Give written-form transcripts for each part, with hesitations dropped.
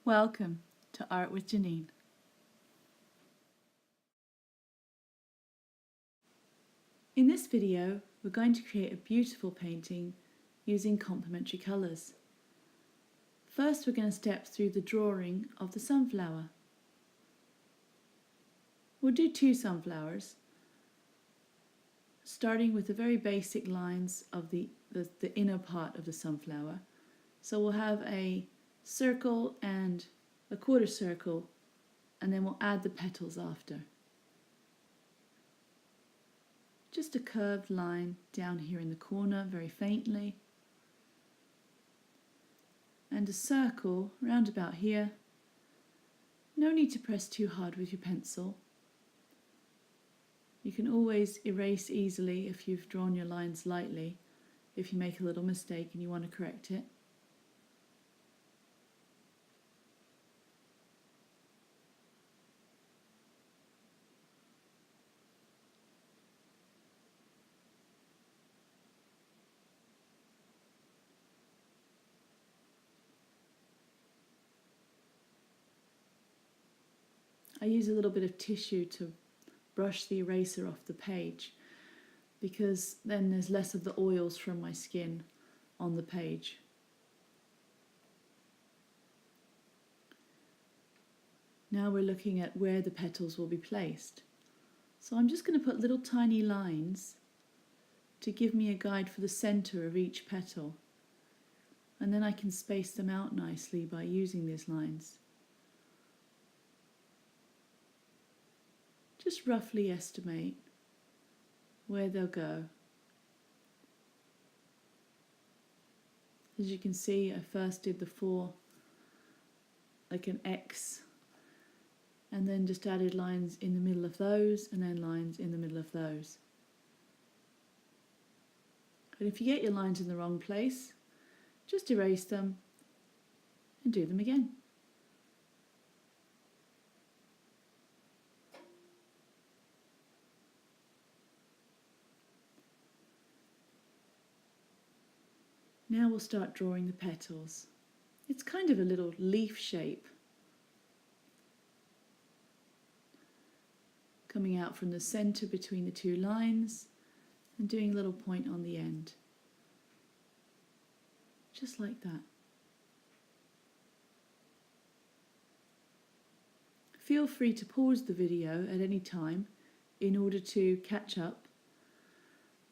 Welcome to Art with Janine. In this video, we're going to create a beautiful painting using complementary colours. First, we're going to step through the drawing of the sunflower. We'll do two sunflowers, starting with the very basic lines of the inner part of the sunflower. So we'll have a circle and a quarter circle, and then we'll add the petals after. Just a curved line down here in the corner, very faintly, and a circle round about here. No need to press too hard with your pencil. You can always erase easily if you've drawn your lines lightly, if you make a little mistake and you want to correct it. I use a little bit of tissue to brush the eraser off the page, because then there's less of the oils from my skin on the page. Now we're looking at where the petals will be placed. So I'm just going to put little tiny lines to give me a guide for the centre of each petal, and then I can space them out nicely by using these lines. Just roughly estimate where they'll go. As you can see, I first did the 4 like an X, and then just added lines in the middle of those, and then lines in the middle of those. And if you get your lines in the wrong place, just erase them and do them again. Now we'll start drawing the petals. It's kind of a little leaf shape, coming out from the centre between the two lines and doing a little point on the end. Just like that. Feel free to pause the video at any time in order to catch up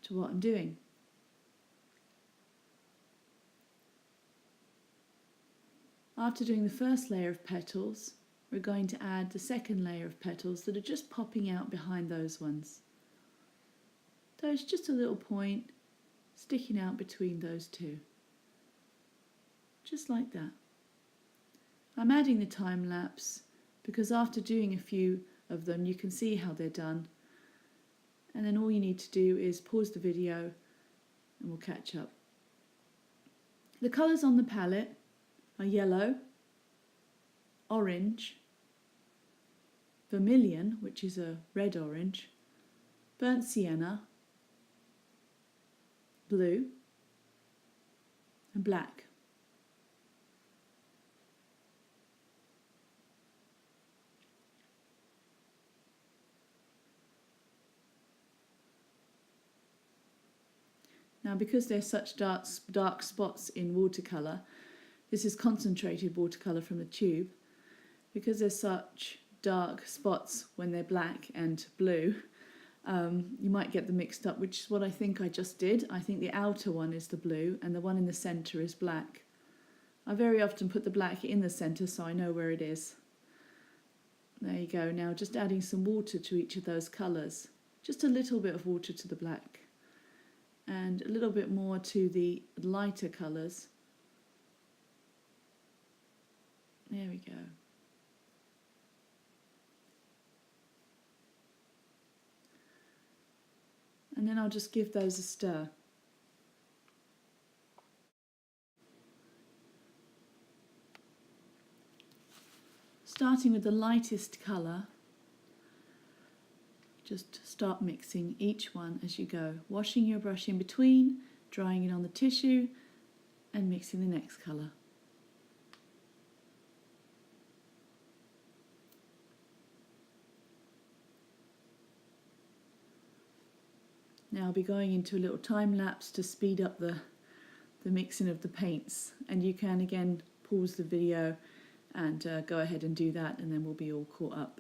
to what I'm doing. After doing the first layer of petals, we're going to add the second layer of petals that are just popping out behind those ones. There's just a little point sticking out between those two. Just like that. I'm adding the time lapse because after doing a few of them you can see how they're done, and then all you need to do is pause the video and we'll catch up. The colours on the palette are yellow, orange, vermilion, which is a red-orange, burnt sienna, blue, and black. Now, because there's such dark spots in watercolour, this is concentrated watercolour from the tube. Because there's such dark spots when they're black and blue, you might get them mixed up, which is what I think I just did. I think the outer one is the blue and the one in the centre is black. I very often put the black in the centre so I know where it is. There you go. Now just adding some water to each of those colours. Just a little bit of water to the black and a little bit more to the lighter colours. There we go. And then I'll just give those a stir. Starting with the lightest colour, just start mixing each one as you go, washing your brush in between, drying it on the tissue and mixing the next colour. Now I'll be going into a little time lapse to speed up the mixing of the paints, and you can again pause the video and go ahead and do that, and then we'll be all caught up.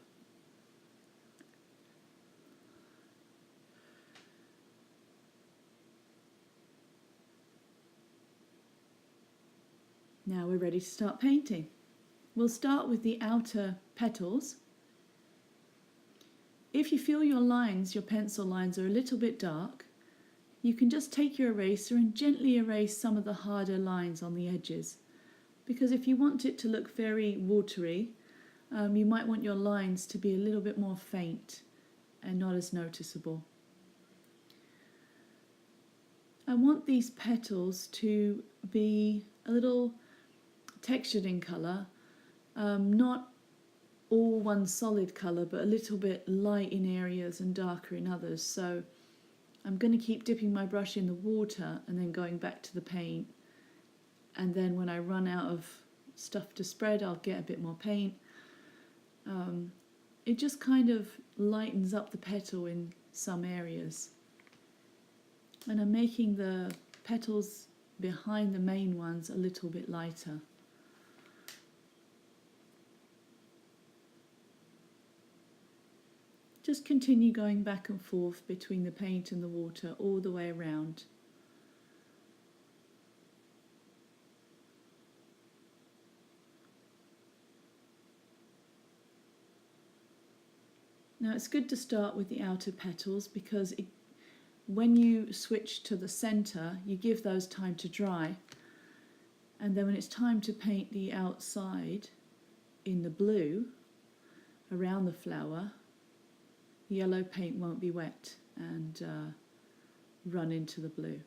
Now we're ready to start painting. We'll start with the outer petals. If you feel your lines, your pencil lines, are a little bit dark, you can just take your eraser and gently erase some of the harder lines on the edges. Because if you want it to look very watery, you might want your lines to be a little bit more faint and not as noticeable. I want these petals to be a little textured in colour, not all one solid colour, but a little bit light in areas and darker in others. So I'm going to keep dipping my brush in the water and then going back to the paint, and then when I run out of stuff to spread, I'll get a bit more paint. It just kind of lightens up the petal in some areas, and I'm making the petals behind the main ones a little bit lighter. Just continue going back and forth between the paint and the water all the way around. Now it's good to start with the outer petals, because when you switch to the centre, you give those time to dry, and then when it's time to paint the outside in the blue around the flower, the yellow paint won't be wet and run into the blue.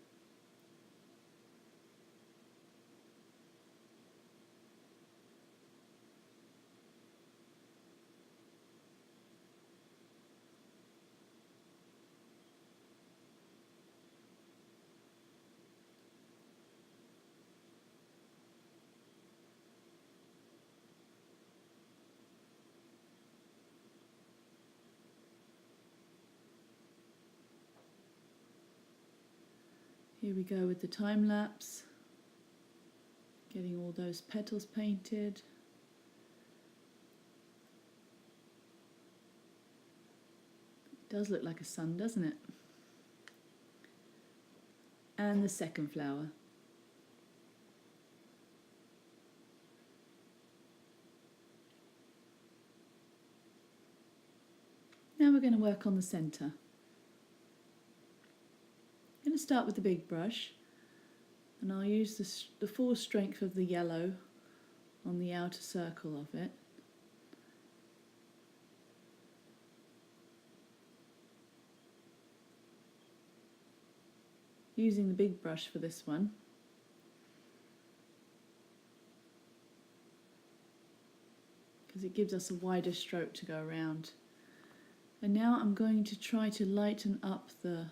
Here we go with the time lapse, getting all those petals painted. It does look like a sun, doesn't it? And the second flower. Now we're going to work on the centre. I'm going to start with the big brush, and I'll use the full strength of the yellow on the outer circle of it. Using the big brush for this one. Because it gives us a wider stroke to go around. And now I'm going to try to lighten up the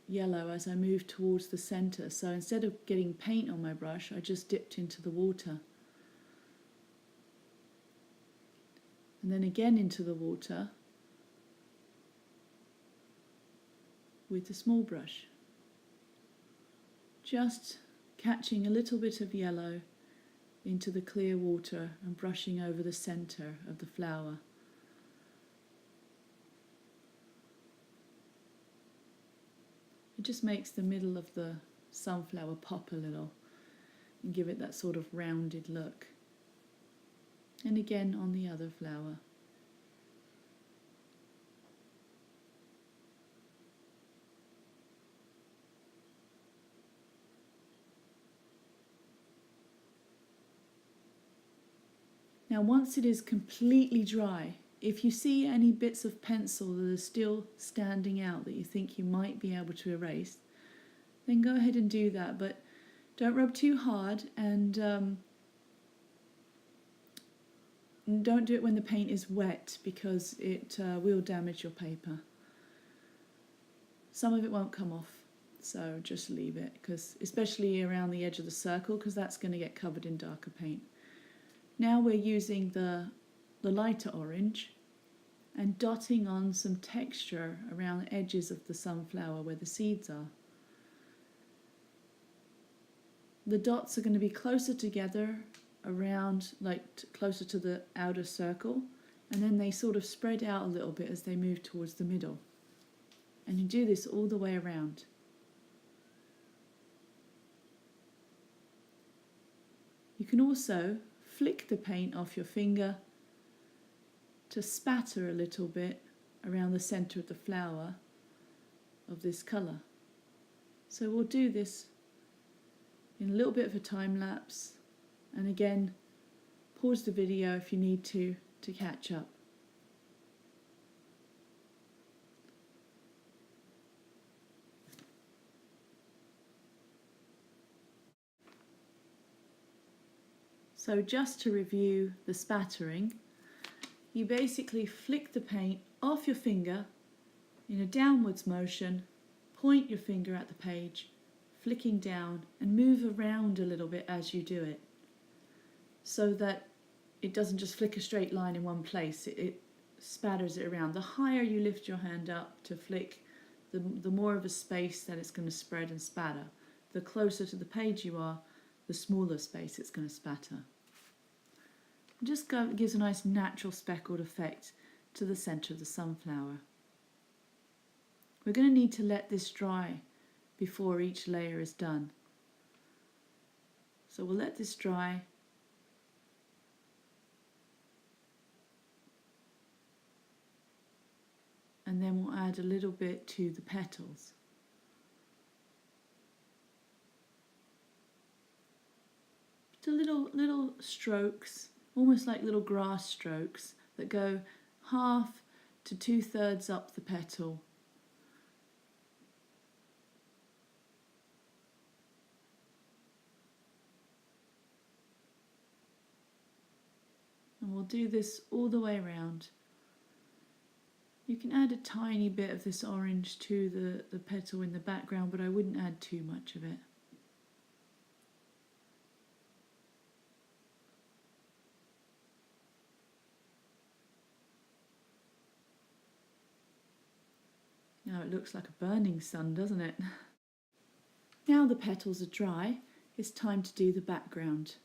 yellow as I move towards the centre. So instead of getting paint on my brush, I just dipped into the water. And then again into the water with the small brush. Just catching a little bit of yellow into the clear water and brushing over the centre of the flower. It just makes the middle of the sunflower pop a little and give it that sort of rounded look. And again on the other flower. Now once it is completely dry, if you see any bits of pencil that are still standing out that you think you might be able to erase, then go ahead and do that, but don't rub too hard, and don't do it when the paint is wet, because it will damage your paper. Some of it won't come off, so just leave it, because especially around the edge of the circle, because that's going to get covered in darker paint. Now we're using the lighter orange, and dotting on some texture around the edges of the sunflower where the seeds are. The dots are going to be closer together around, like closer to the outer circle, and then they sort of spread out a little bit as they move towards the middle. And you do this all the way around. You can also flick the paint off your finger to spatter a little bit around the center of the flower of this colour. So we'll do this in a little bit of a time lapse, and again pause the video if you need to catch up. So just to review the spattering, you basically flick the paint off your finger in a downwards motion, point your finger at the page, flicking down, and move around a little bit as you do it, so that it doesn't just flick a straight line in one place, it spatters it around. The higher you lift your hand up to flick, the more of a space that it's going to spread and spatter. The closer to the page you are, the smaller space it's going to spatter. It just gives a nice natural speckled effect to the centre of the sunflower. We're going to need to let this dry before each layer is done. So we'll let this dry. And then we'll add a little bit to the petals. Just little strokes, almost like little grass strokes that go 1/2 to 2/3 up the petal. And we'll do this all the way around. You can add a tiny bit of this orange to the petal in the background, but I wouldn't add too much of it. Now it looks like a burning sun, doesn't it? Now the petals are dry, it's time to do the background.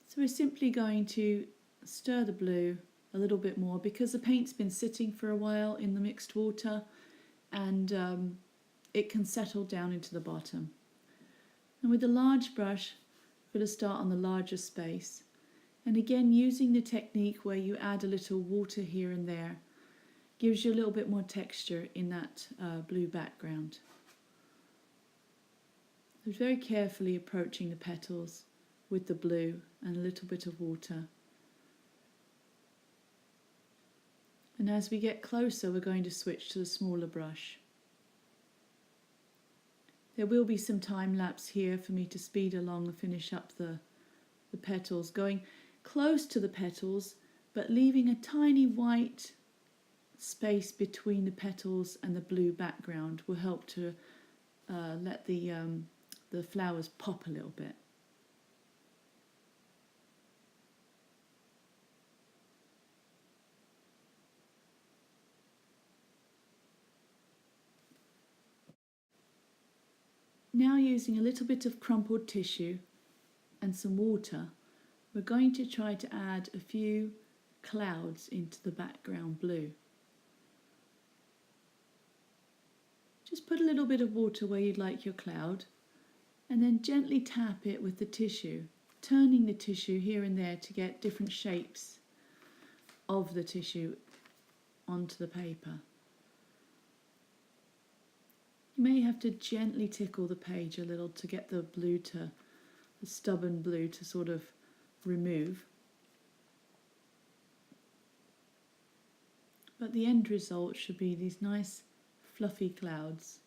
So we're simply going to stir the blue a little bit more because the paint's been sitting for a while in the mixed water, and it can settle down into the bottom. And with a large brush, we're going to start on the larger space. And again, using the technique where you add a little water here and there, gives you a little bit more texture in that blue background. So very carefully approaching the petals with the blue and a little bit of water. And as we get closer, we're going to switch to the smaller brush. There will be some time lapse here for me to speed along and finish up the petals, going close to the petals but leaving a tiny white space between the petals and the blue background will help to let the flowers pop a little bit. Now, using a little bit of crumpled tissue and some water, we're going to try to add a few clouds into the background blue. Just put a little bit of water where you'd like your cloud, and then gently tap it with the tissue, turning the tissue here and there to get different shapes of the tissue onto the paper. You may have to gently tickle the page a little to get the stubborn blue to sort of remove. But the end result should be these nice fluffy clouds.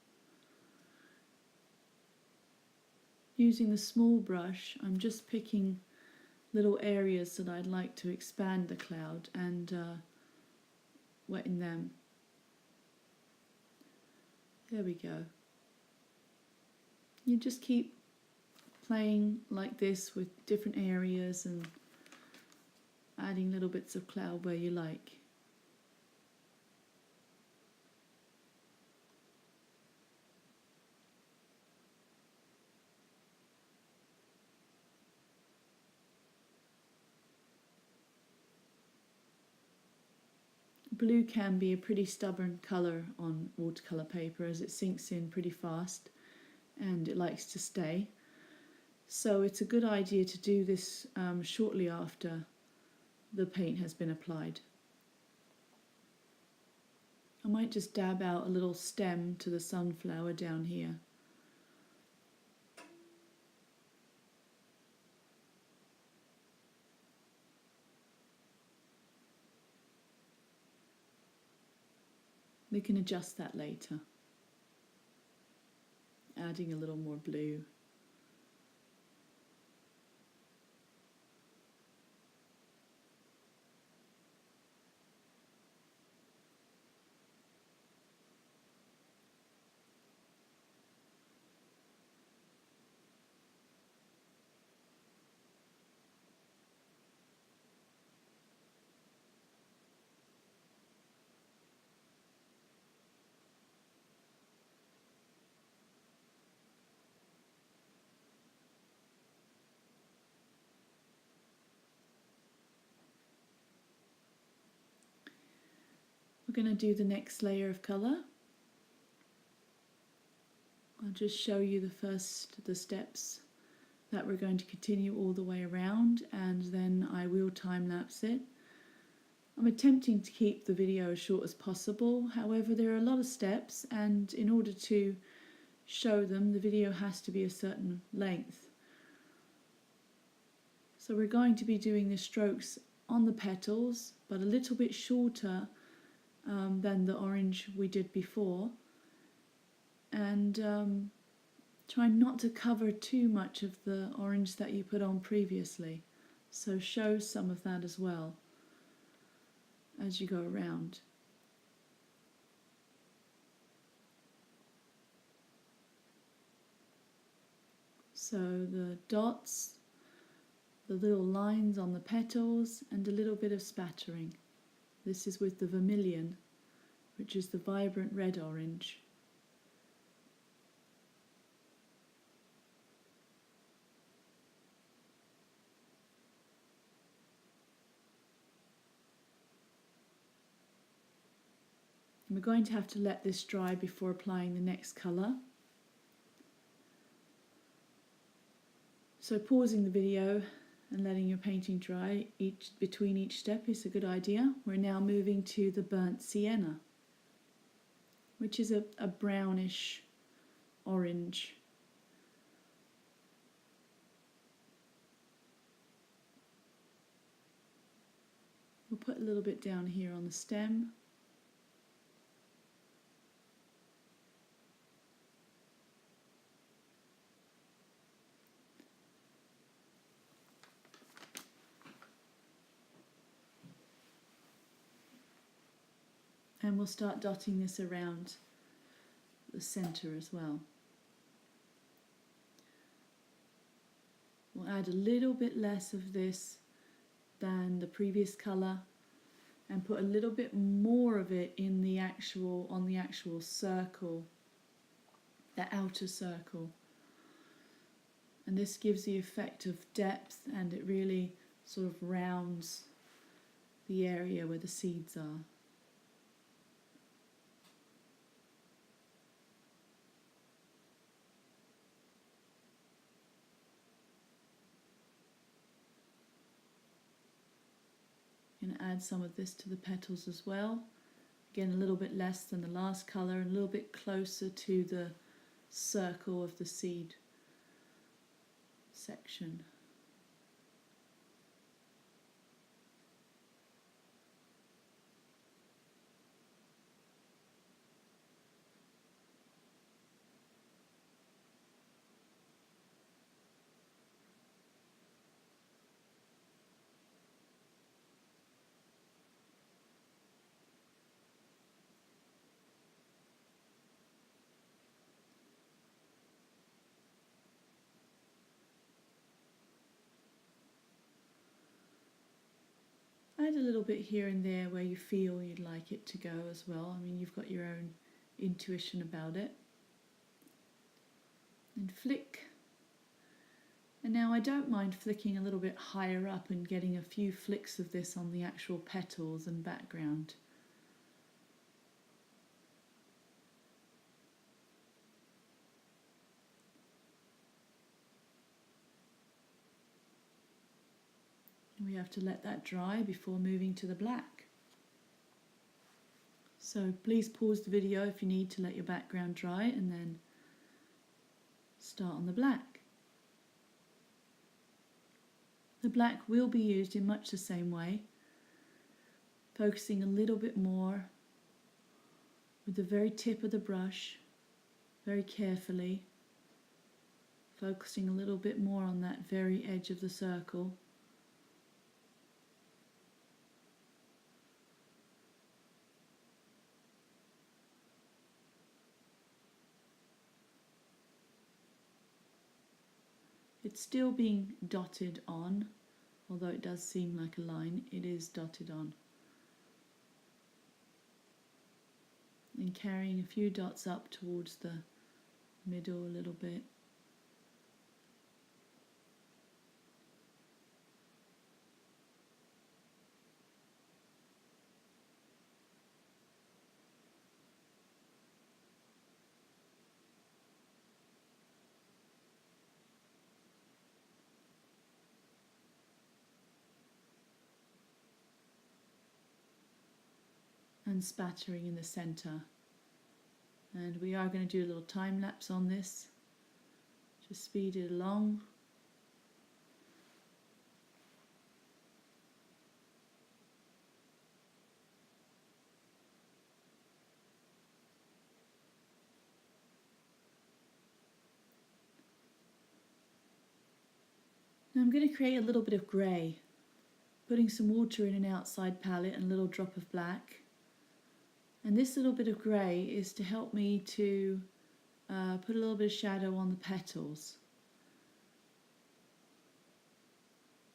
Using the small brush, I'm just picking little areas that I'd like to expand the cloud and wetting them. There we go. You just keep playing like this with different areas and adding little bits of cloud where you like. Blue can be a pretty stubborn colour on watercolour paper as it sinks in pretty fast and it likes to stay. So it's a good idea to do this shortly after the paint has been applied. I might just dab out a little stem to the sunflower down here. We can adjust that later, adding a little more blue. We're going to do the next layer of colour. I'll just show you the steps that we're going to continue all the way around, and then I will time-lapse it. I'm attempting to keep the video as short as possible, however there are a lot of steps, and in order to show them the video has to be a certain length. So we're going to be doing the strokes on the petals, but a little bit shorter than the orange we did before, and try not to cover too much of the orange that you put on previously, so show some of that as well as you go around. So the dots, the little lines on the petals, and a little bit of spattering. This is with the vermilion, which is the vibrant red-orange. We're going to have to let this dry before applying the next colour. So pausing the video and letting your painting dry between each step is a good idea. We're now moving to the burnt sienna, which is a brownish orange. We'll put a little bit down here on the stem. And we'll start dotting this around the centre as well. We'll add a little bit less of this than the previous colour and put a little bit more of it in the on the actual circle, the outer circle. And this gives the effect of depth, and it really sort of rounds the area where the seeds are. Going to add some of this to the petals as well. Again, a little bit less than the last colour and a little bit closer to the circle of the seed section. add a little bit here and there where you feel you'd like it to go as well. I mean, you've got your own intuition about it. And flick. And now I don't mind flicking a little bit higher up and getting a few flicks of this on the actual petals and background. We have to let that dry before moving to the black. So please pause the video if you need to let your background dry and then start on the black. The black will be used in much the same way, focusing a little bit more with the very tip of the brush, very carefully, focusing a little bit more on that very edge of the circle. It's still being dotted on, although it does seem like a line, it is dotted on. And carrying a few dots up towards the middle a little bit. And spattering in the center. And we are going to do a little time lapse on this. Just speed it along. Now I'm going to create a little bit of grey, putting some water in an outside palette and a little drop of black. And this little bit of grey is to help me to put a little bit of shadow on the petals.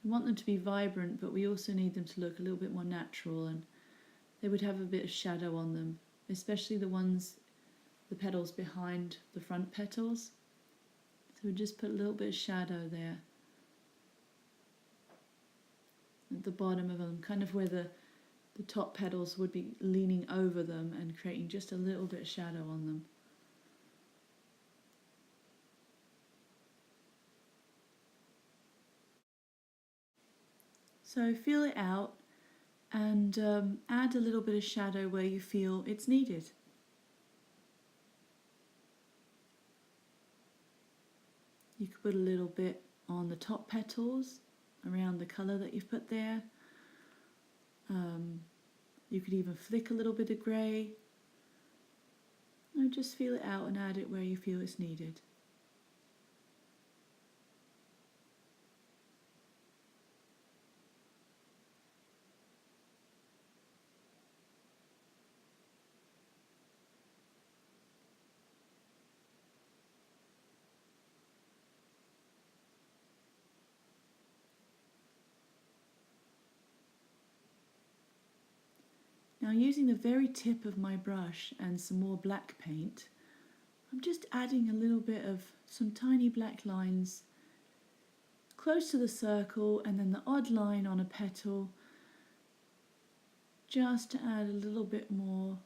We want them to be vibrant, but we also need them to look a little bit more natural, and they would have a bit of shadow on them, especially the petals behind the front petals. So we just put a little bit of shadow there at the bottom of them, kind of where the top petals would be leaning over them and creating just a little bit of shadow on them. So feel it out and add a little bit of shadow where you feel it's needed. You could put a little bit on the top petals around the colour that you've put there. You could even flick a little bit of grey. No, just feel it out and add it where you feel it's needed. Now, using the very tip of my brush and some more black paint, I'm just adding a little bit of some tiny black lines close to the circle, and then the odd line on a petal, just to add a little bit more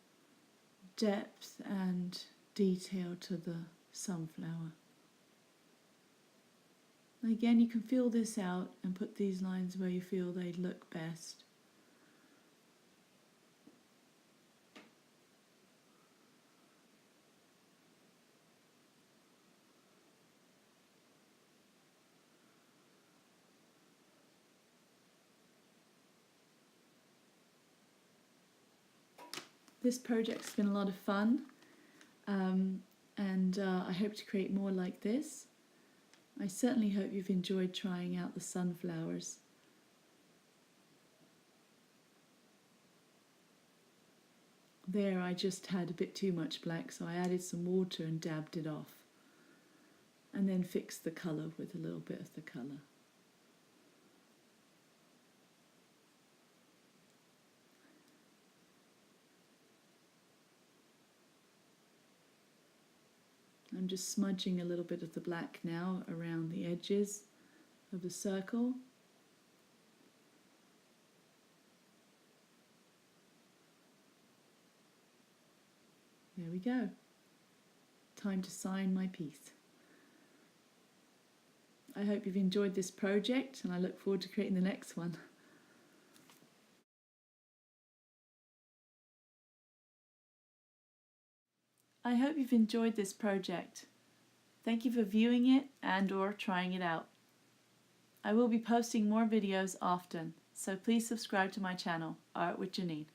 depth and detail to the sunflower. Again, you can feel this out and put these lines where you feel they'd look best. This project's been a lot of fun, and I hope to create more like this. I certainly hope you've enjoyed trying out the sunflowers. There I just had a bit too much black, so I added some water and dabbed it off, and then fixed the colour with a little bit of the colour. I'm just smudging a little bit of the black now around the edges of the circle. There we go. Time to sign my piece. I hope you've enjoyed this project and I look forward to creating the next one. I hope you've enjoyed this project. Thank you for viewing it and/or trying it out. I will be posting more videos often, so please subscribe to my channel, Art with Janine.